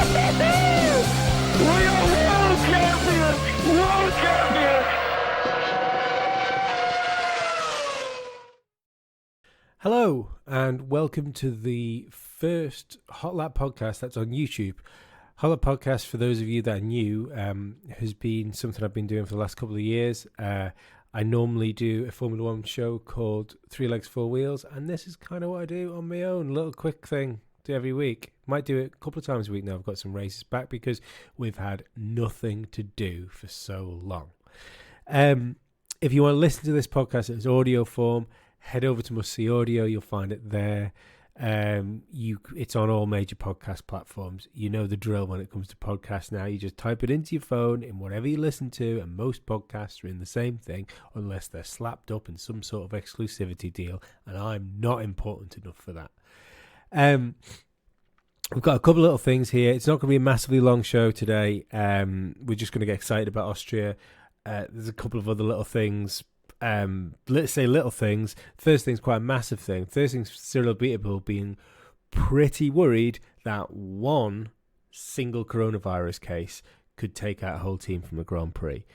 We are world champions! World champions! Hello, and welcome to the first Hot Lap podcast that's on YouTube. Hot Lap podcast, for those of you that are new, has been something I've been doing for the last couple of years. I normally do a Formula One show called Three Legs, Four Wheels, and this is kind of what I do on my own, a little quick thing do every week. Might do it a couple of times a week now. I've got some races back because we've had nothing to do for so long. If you want to listen to this podcast in its audio form, head over to Must See Audio. You'll find it there. It's on all major podcast platforms. You know the drill when it comes to podcasts now. You just type it into your phone in whatever you listen to, and most podcasts are in the same thing unless they're slapped up in some sort of exclusivity deal, and I'm not important enough for that. We've got a couple of little things here. It's not going to be a massively long show today. We're just going to get excited about Austria. There's a couple of other little things. Let's say little things. First thing's quite a massive thing. First thing's Cyril Beatable being pretty worried that one single coronavirus case could take out a whole team from a Grand Prix.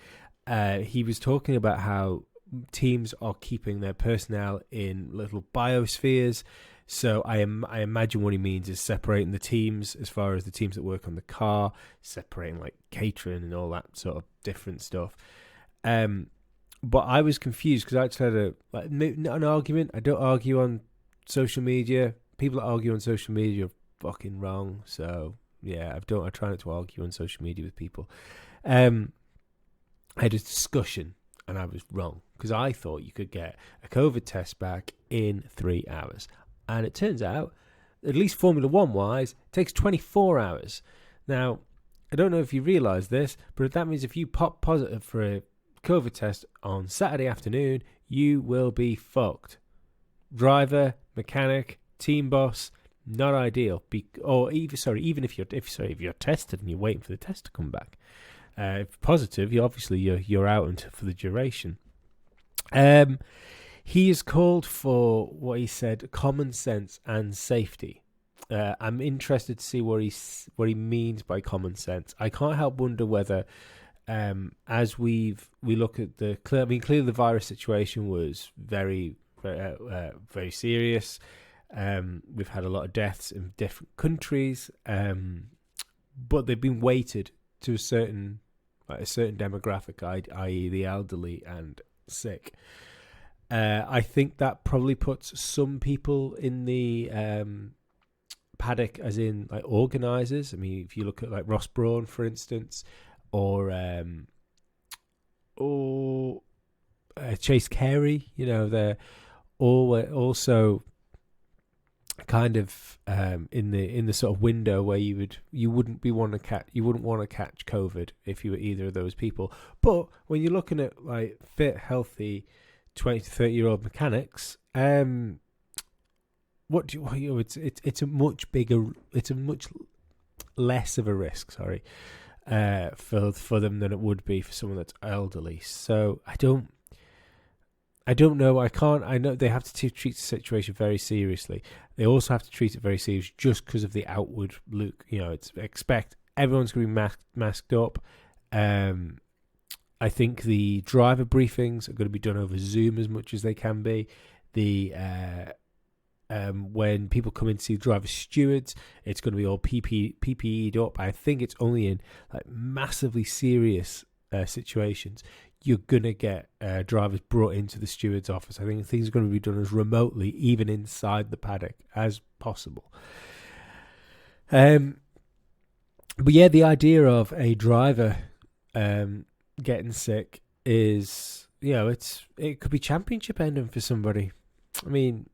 He was talking about how teams are keeping their personnel in little biospheres. So I imagine what he means is separating the teams as far as the teams that work on the car, separating like catering and all that sort of different stuff. But I was confused because I actually had an argument. I don't argue on social media. People that argue on social media are fucking wrong. So yeah, I try not to argue on social media with people. I had a discussion and I was wrong because I thought you could get a COVID test back in 3 hours. And it turns out, at least Formula One wise, it takes 24 hours. Now, I don't know if you realise this, but that means if you pop positive for a COVID test on Saturday afternoon, you will be fucked. Driver, mechanic, team boss, not ideal. Even if you're tested and you're waiting for the test to come back. If positive, you're out for the duration. He has called for what he said, common sense and safety. I'm interested to see what he means by common sense. I can't help wonder whether, as we look at clearly the virus situation was very, very, very serious. We've had a lot of deaths in different countries, but they've been weighted to a certain demographic, i.e., the elderly and sick. I think that probably puts some people in the paddock, as in like organisers. I mean, if you look at like Ross Brawn, for instance, or Chase Carey, they're all also kind of in the sort of window where you wouldn't want to catch COVID if you were either of those people. But when you're looking at like fit, healthy 20 to 30-year-old mechanics, it's a much less of a risk, for them than it would be for someone that's elderly. So I don't know. I know they have to treat the situation very seriously. They also have to treat it very seriously just because of the outward look. Expect everyone's going to be masked up. I think the driver briefings are going to be done over Zoom as much as they can be. When people come in to see driver stewards, it's going to be all PPE'd up. I think it's only in like massively serious situations you're going to get drivers brought into the steward's office. I think things are going to be done as remotely, even inside the paddock, as possible. But yeah, the idea of a driver getting sick is, it could be championship ending for somebody. I mean,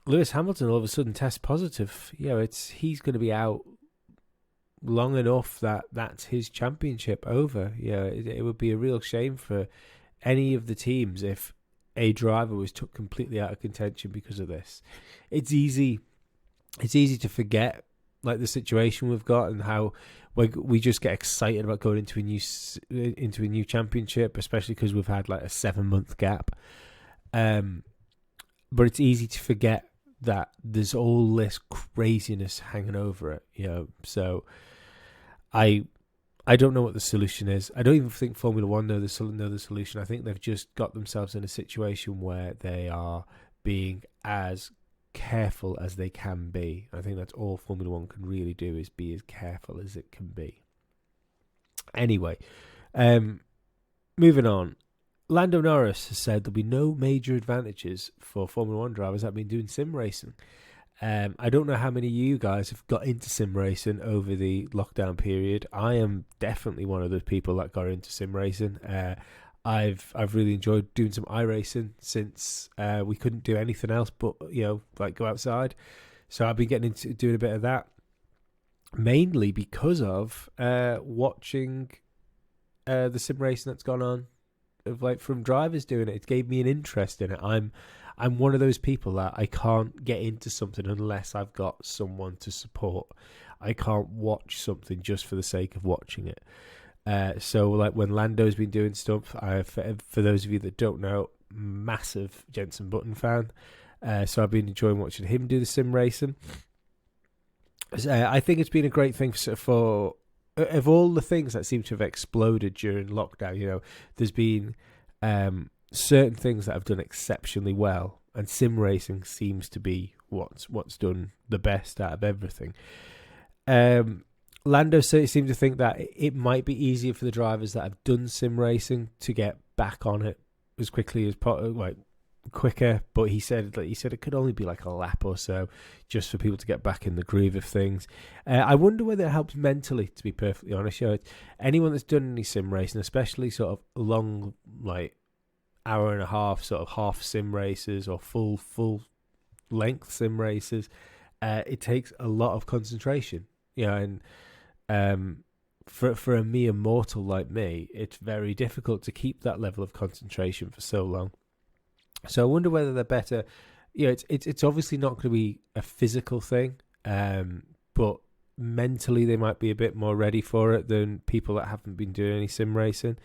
Lewis Hamilton all of a sudden tests positive. He's going to be out long enough that's his championship over. It would be a real shame for any of the teams if a driver was took completely out of contention because of this. It's easy to forget like the situation we've got and how we just get excited about going into a new championship, especially because we've had like a 7-month gap. But it's easy to forget that there's all this craziness hanging over it, So I don't know what the solution is. I don't even think Formula One know the solution. I think they've just got themselves in a situation where they are being as careful as they can be. I think that's all Formula One can really do, is be as careful as it can be. Anyway, moving on. Lando Norris has said there'll be no major advantages for Formula One drivers that have been doing sim racing. I don't know how many of you guys have got into sim racing over the lockdown period. I am definitely one of those people that got into sim racing. I've really enjoyed doing some iRacing since we couldn't do anything else but, like go outside. So I've been getting into doing a bit of that, mainly because of watching the sim racing that's gone on, of like from drivers doing it. It gave me an interest in it. I'm one of those people that I can't get into something unless I've got someone to support. I can't watch something just for the sake of watching it. So like when Lando's been doing stuff, for those of you that don't know, massive Jenson Button fan. So I've been enjoying watching him do the sim racing. I think it's been a great thing for of all the things that seem to have exploded during lockdown. There's been certain things that have done exceptionally well, and sim racing seems to be what's done the best out of everything. Lando seemed to think that it might be easier for the drivers that have done sim racing to get back on it as quickly as quicker, but he said it could only be like a lap or so, just for people to get back in the groove of things. I wonder whether it helps mentally, to be perfectly honest. Anyone that's done any sim racing, especially sort of long, like hour and a half, sort of half sim races or full length sim races, it takes a lot of concentration. And for a mere mortal like me, it's very difficult to keep that level of concentration for so long. So I wonder whether they're better. It's obviously not going to be a physical thing, but mentally they might be a bit more ready for it than people that haven't been doing any sim racing.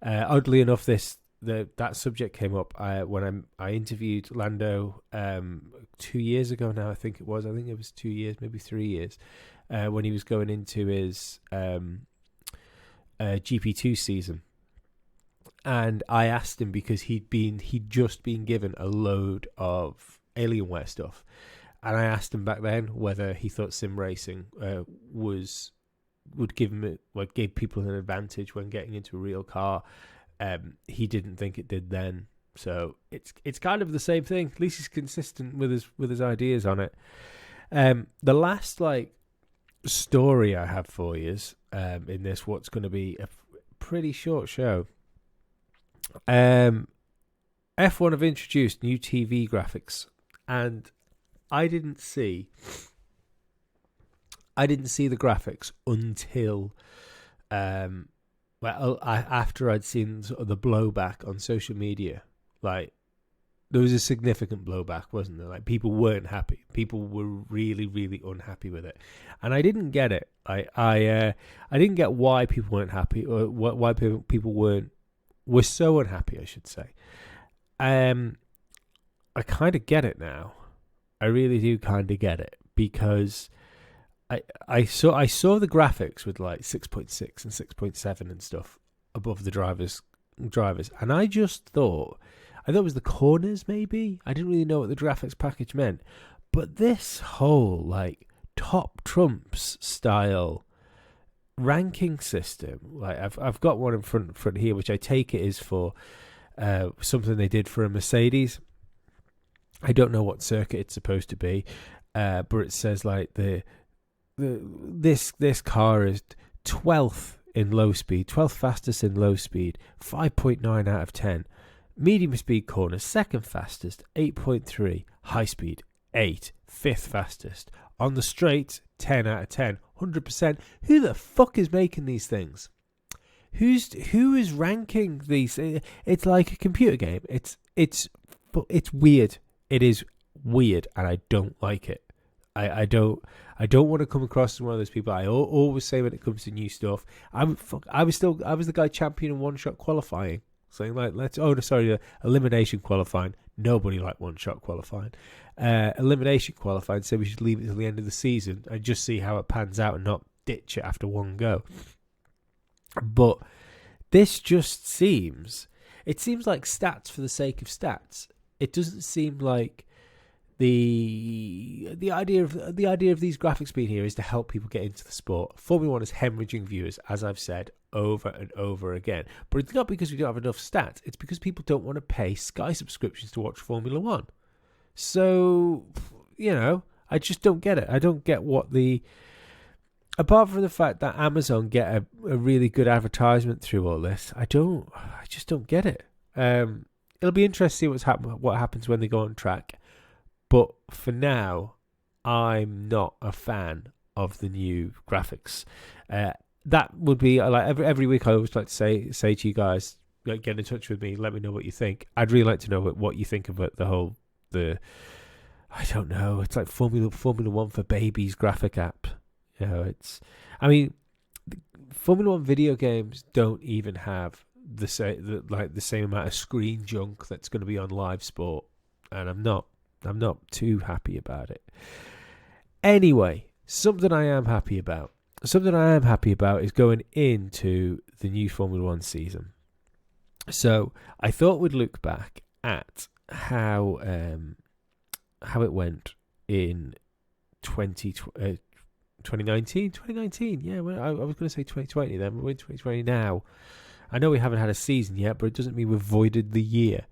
Oddly enough, that subject came up when I interviewed Lando 2 years ago now. I think it was 2 years, maybe 3 years, when he was going into his GP2 season. And I asked him, because he'd just been given a load of Alienware stuff, and I asked him back then whether he thought sim racing would give people an advantage when getting into a real car. He didn't think it did then, so it's kind of the same thing. At least he's consistent with his ideas on it. The last story I have for you is in this what's going to be a pretty short show. F1 have introduced new TV graphics, and I didn't see the graphics until after I'd seen sort of the blowback on social media. Like, there was a significant blowback, wasn't there? Like, people weren't happy. People were really, really unhappy with it, and I didn't get it. I didn't get why people weren't happy, or why people were so unhappy, I should say. I kind of get it now. I really do kind of get it, because I saw the graphics with like 6.6 and 6.7 and stuff above the drivers, and I just thought it was the corners, maybe. I didn't really know what the graphics package meant, but this whole like top trumps style ranking system, like I've got one in front here, which I take it is for something they did for a Mercedes. I don't know what circuit it's supposed to be, but it says like this car is 12th in low speed, 12th fastest in low speed, 5.9 out of 10. Medium speed corners, second fastest, 8.3. High speed, 8. Fifth fastest. On the straight, 10 out of 10. 100%. Who the fuck is making these things? Who is ranking these? It's like a computer game. It's weird. It is weird, and I don't like it. I don't want to come across as one of those people. I always say when it comes to new stuff, I was the guy championing one-shot qualifying, saying like elimination qualifying. Nobody liked one-shot qualifying. Elimination qualifying, so we should leave it till the end of the season and just see how it pans out, and not ditch it after one go. But this just seems like stats for the sake of stats. It doesn't seem like the idea of these graphics being here is to help people get into the sport. Formula One is hemorrhaging viewers, as I've said over and over again. But it's not because we don't have enough stats. It's because people don't want to pay Sky subscriptions to watch Formula One. So, I just don't get it. I don't get what apart from the fact that Amazon get a really good advertisement through all this, I just don't get it. It'll be interesting to see what happens when they go on track. But for now, I'm not a fan of the new graphics. That would be like every week. I always like to say to you guys, like, get in touch with me. Let me know what you think. I'd really like to know what you think about the I don't know. It's like Formula One for babies graphic app. Formula One video games don't even have the same amount of screen junk that's going to be on live sport, and I'm not too happy about it. Anyway, something I am happy about is going into the new Formula One season. So I thought we'd look back at how it went in 2019. Yeah, well, I was going to say 2020 then. We're in 2020 now. I know we haven't had a season yet, but it doesn't mean we've voided the year.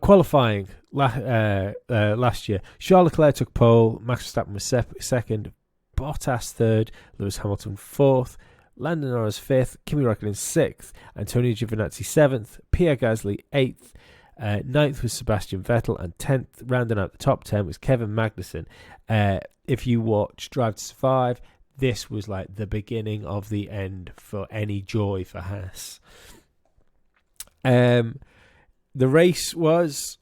Qualifying last year, Charles Leclerc took pole, Max Verstappen was second, Bottas third, Lewis Hamilton fourth, Lando Norris fifth, Kimi Räikkönen sixth, Antonio Giovinazzi seventh, Pierre Gasly eighth, ninth was Sebastian Vettel, and 10th, rounding out the top 10, was Kevin Magnussen. If you watch Drive to Survive, this was like the beginning of the end for any joy for Haas. The race was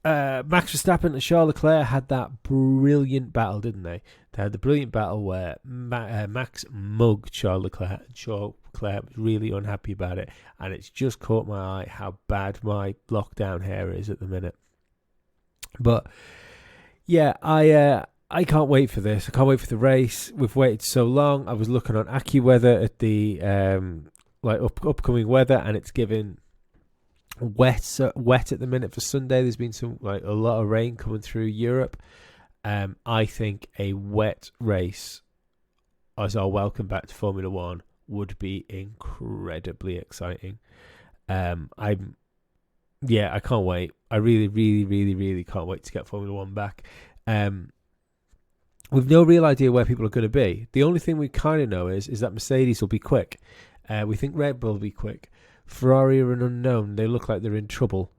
Max Verstappen and Charles Leclerc had that brilliant battle, didn't they? They had the brilliant battle where Max mugged Charles Leclerc, and Charles Leclerc was really unhappy about it, and it's just caught my eye how bad my lockdown hair is at the minute. But yeah, I can't wait for this. I can't wait for the race. We've waited so long. I was looking on AccuWeather at the upcoming weather, and it's giving wet at the minute for Sunday. There's been a lot of rain coming through Europe. I think a wet race as our welcome back to Formula One would be incredibly exciting. I can't wait. I really, really, really, really can't wait to get Formula One back. We've no real idea where people are going to be. The only thing we kind of know is that Mercedes will be quick. We think Red Bull will be quick. Ferrari are an unknown. They look like they're in trouble.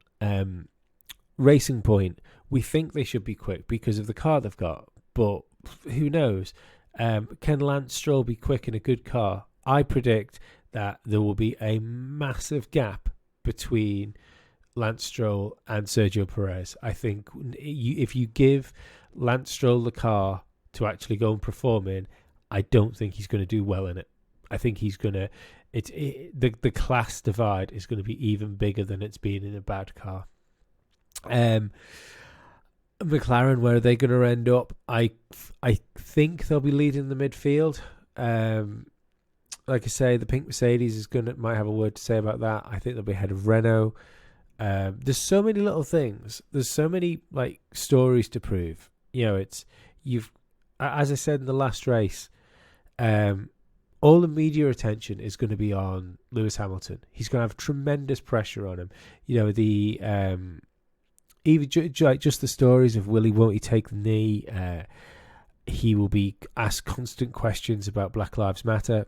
Racing Point, we think they should be quick because of the car they've got, but who knows? Can Lance Stroll be quick in a good car? I predict that there will be a massive gap between Lance Stroll and Sergio Perez. I think if you give Lance Stroll the car to actually go and perform in, I don't think he's going to do well in it. I think he's going to... the class divide is going to be even bigger than it's been in a bad car. McLaren, where are they going to end up? I think they'll be leading the midfield. Like I say, the pink Mercedes might have a word to say about that. I think they'll be ahead of Renault. There's so many little things. There's so many stories to prove. As I said in the last race, all the media attention is going to be on Lewis Hamilton. He's going to have tremendous pressure on him. Even just the stories of won't he take the knee? He will be asked constant questions about Black Lives Matter,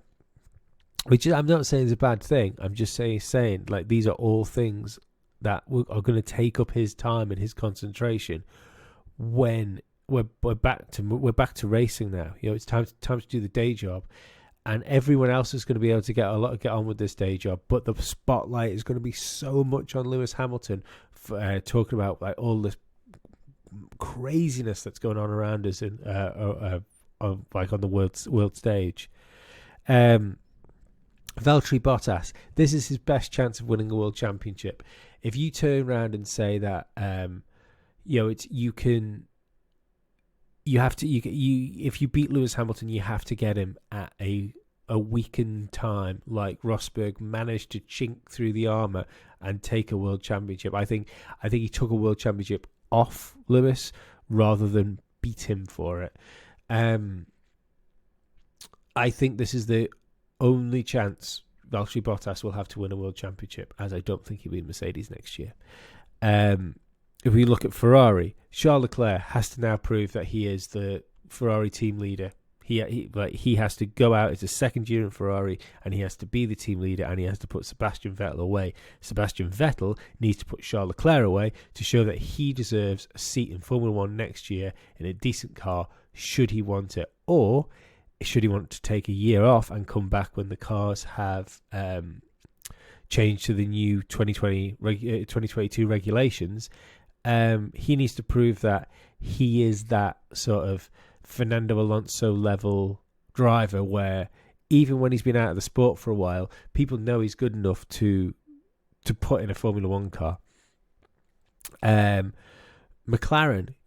which I'm not saying is a bad thing. I'm just saying these are all things that are going to take up his time and his concentration when we're back to racing now. It's time to do the day job. And everyone else is going to be able to get on with this day job, but the spotlight is going to be so much on Lewis Hamilton, talking about all this craziness that's going on around us in on the world stage. Valtteri Bottas, this is his best chance of winning a world championship. If you turn around and say that, you you have to if you beat Lewis Hamilton, you have to get him at a weakened time, like Rosberg managed to chink through the armor and take a world championship. I think he took a world championship off Lewis rather than beat him for it. I think this is the only chance Valtteri Bottas will have to win a world championship, as I don't think he'll be in Mercedes next year. If we look at Ferrari, Charles Leclerc has to now prove that he is the Ferrari team leader. He has to go out as a second year in Ferrari, and he has to be the team leader, and he has to put Sebastian Vettel away. Sebastian Vettel needs to put Charles Leclerc away to show that he deserves a seat in Formula One next year in a decent car, should he want it, or should he want to take a year off and come back when the cars have changed to the new 2022 regulations. He needs to prove that he is that sort of Fernando Alonso level driver where even when he's been out of the sport for a while, people know he's good enough to put in a Formula One car. McLaren,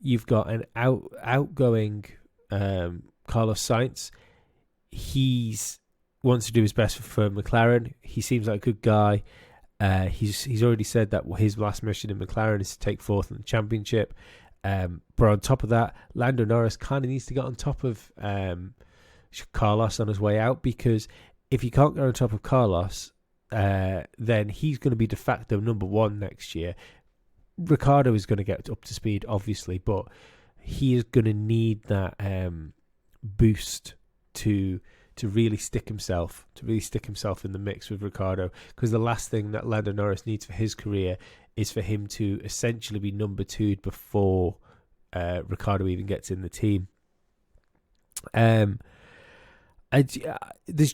you've got an outgoing Carlos Sainz. He's wants to do his best for McLaren. He seems like a good guy. He's already said that his last mission in McLaren is to take fourth in the championship. But on top of that, Lando Norris kind of needs to get on top of Carlos on his way out, because if he can't get on top of Carlos, then he's going to be de facto number one next year. Ricciardo is going to get up to speed, obviously, but he is going to need that boost to really stick himself in the mix with Ricciardo, because the last thing that Lando Norris needs for his career is for him to essentially be number two before Ricciardo even gets in the team. There's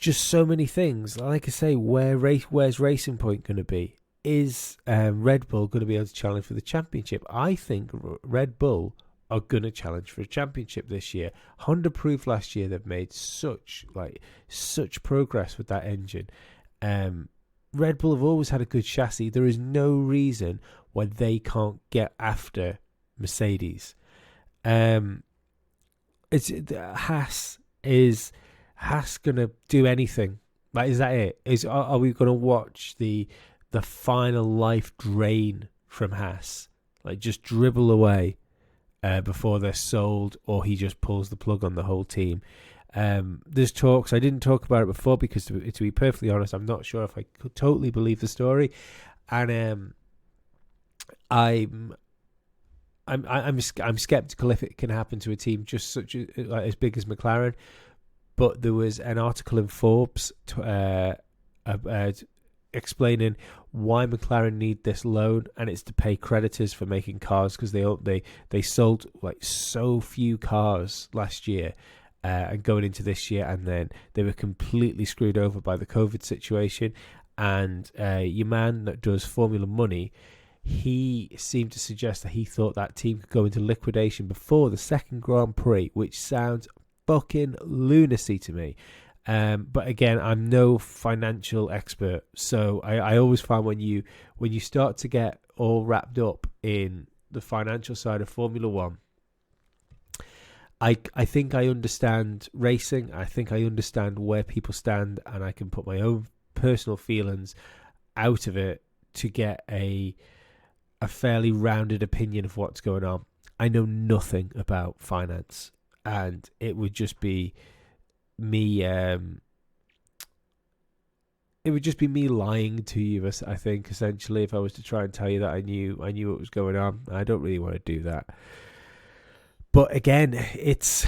just so many things. Like I say, where's Racing Point going to be? Is Red Bull going to be able to challenge for the championship? I think Red Bull are going to challenge for a championship this year. Honda proved last year they've made such progress with that engine. Red Bull have always had a good chassis. There is no reason why they can't get after Mercedes. It's Haas gonna do anything? Like, is that it? Are we gonna watch the final life drain from Haas, like just dribble away before they're sold, or he just pulls the plug on the whole team? There's talks. I didn't talk about it before because, to be perfectly honest, I'm not sure if I could totally believe the story, and I'm skeptical if it can happen to a team just as big as McLaren. But there was an article in Forbes explaining why McLaren need this loan, and it's to pay creditors for making cars, because they sold like so few cars last year. And going into this year, and then they were completely screwed over by the COVID situation. And your man that does Formula Money, he seemed to suggest that he thought that team could go into liquidation before the second Grand Prix, which sounds fucking lunacy to me. But again, I'm no financial expert, so I always find when you start to get all wrapped up in the financial side of Formula One, I think I understand racing. I think I understand where people stand, and I can put my own personal feelings out of it to get a fairly rounded opinion of what's going on. I know nothing about finance, and it would just be me. It would just be me lying to you, I think, essentially, if I was to try and tell you that I knew what was going on. I don't really want to do that. But again, it's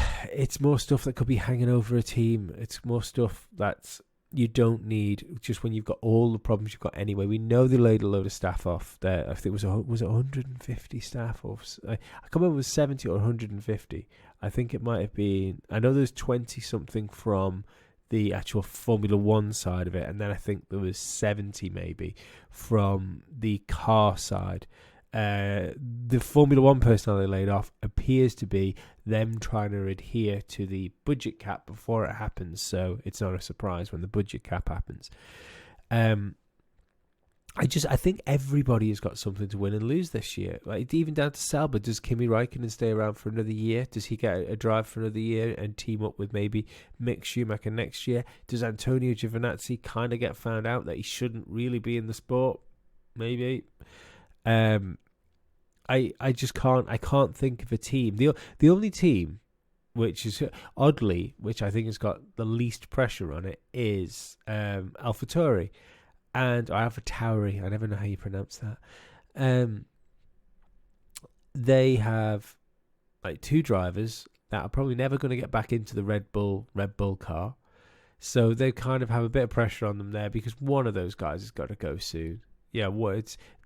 more stuff that could be hanging over a team. It's more stuff that you don't need just when you've got all the problems you've got anyway. We know they laid a load of staff off there. I think was it 150 staff, or I can't remember if it was 70 or 150. I think it might have been. I know there's 20 something from the actual Formula One side of it, and then I think there was 70 maybe from the car side. The Formula One personnel they laid off appears to be them trying to adhere to the budget cap before it happens, so it's not a surprise when the budget cap happens. I think everybody has got something to win and lose this year. Like even down to Sauber. Does Kimi Räikkönen stay around for another year? Does he get a drive for another year and team up with maybe Mick Schumacher next year? Does Antonio Giovinazzi kind of get found out that he shouldn't really be in the sport? Maybe. I just can't. I can't think of a team. The only team, which is oddly, which I think has got the least pressure on it, is AlphaTauri. And AlphaTauri, I never know how you pronounce that. They have like two drivers that are probably never going to get back into the Red Bull car, so they kind of have a bit of pressure on them there because one of those guys has got to go soon. Yeah,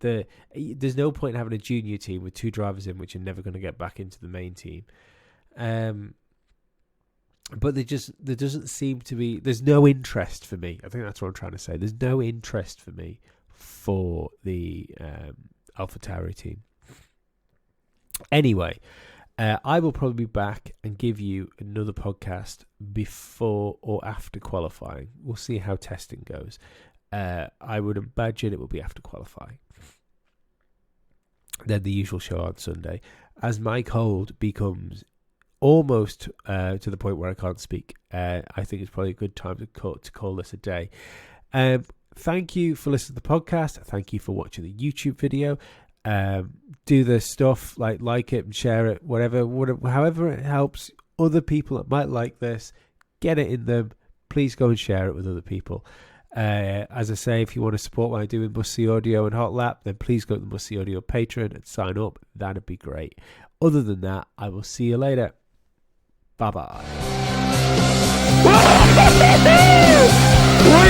there's no point in having a junior team with two drivers in which are never going to get back into the main team. But there doesn't seem to be. There's no interest for me. I think that's what I'm trying to say. There's no interest for me for the AlphaTauri team. Anyway, I will probably be back and give you another podcast before or after qualifying. We'll see how testing goes. I would imagine it will be after qualifying. Then the usual show on Sunday, as my cold becomes almost to the point where I can't speak. I think it's probably a good time to call this a day. Thank you for listening to the podcast. Thank you for watching the YouTube video. Do the stuff like it and share it, whatever, however it helps other people that might like this. Get it in them. Please go and share it with other people. As I say, if you want to support what I do in Musty Audio and Hot Lap, then please go to the Musty Audio Patreon and sign up. That'd be great. Other than that, I will see you later. Bye-bye. We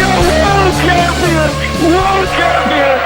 are world champions! World champions!